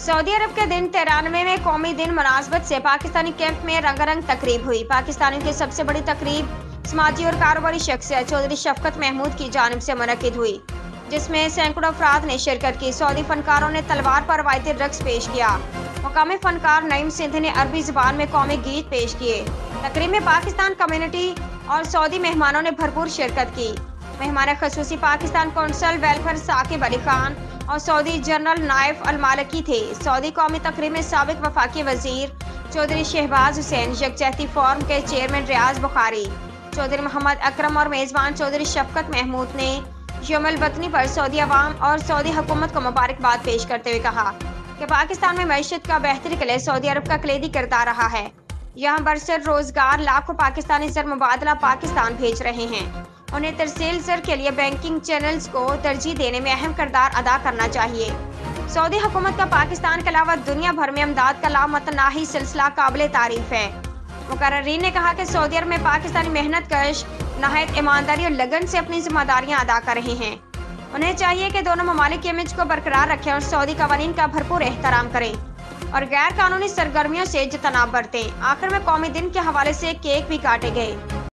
Saudi अरब के दिन 93 में कौमी दिन मुनासबत से पाकिस्तानी कैंप में रंगारंग तकरीब हुई। पाकिस्तानियों की सबसे बड़ी तकरीब समाजी और कारोबारी शख्सियत चौधरी शफकत महमूद की जानिब से मुनक्किद हुई, जिसमें सैकड़ों अफराद ने शिरकत की। सऊदी फनकारों ने तलवार पर रवायती रक्स पेश किया। मुकामी फनकार नईम सिंध ने अरबी ज़बान में कौमी गीत पेश किए। तकरीब में पाकिस्तान कम्युनिटी और सऊदी मेहमानों ने भरपूर शिरकत की। मेहमान खसूसी पाकिस्तान कौंसल वेलफेयर साकिब अली खान और सऊदी जनरल नाइफ अल मालिकी थे। सऊदी कौमी तकरीब में साबिक वफाकी वजीर चौधरी शहबाज हुसैन, यकजहती फोरम के चेयरमैन रियाज बुखारी, चौधरी मोहम्मद अकरम और मेज़बान चौधरी शफकत महमूद ने यौमुल वतनी पर सऊदी अवाम और सऊदी हुकूमत को मुबारकबाद पेश करते हुए कहा कि पाकिस्तान में मईशत का बेहतरी के लिए सऊदी अरब का कलीदी किरदार रहा है। यहाँ बरसर रोजगार लाखों पाकिस्तानी ज़र मुबादला पाकिस्तान भेज रहे हैं। उन्हें तरसील ज़र के लिए बैंकिंग चैनल्स को तरजीह देने में अहम किरदार अदा करना चाहिए। सऊदी हुकूमत का पाकिस्तान के अलावा दुनिया भर में इमदाद का लामतनाही सिलसिला काबिल तारीफ है। मुकर्रीन ने कहा कि सऊदी अरब में पाकिस्तानी मेहनत कश नहायत ईमानदारी और लगन से अपनी जिम्मेदारियां अदा कर रहे हैं। उन्हें चाहिए कि दोनों ममालिक के इमेज को बरकरार रखें और सऊदी कवानीन का भरपूर एहतराम करें और गैर कानूनी सरगर्मियों से इज्तनाब बरतें। आखिर में कौमी दिन के हवाले से केक भी काटे गए।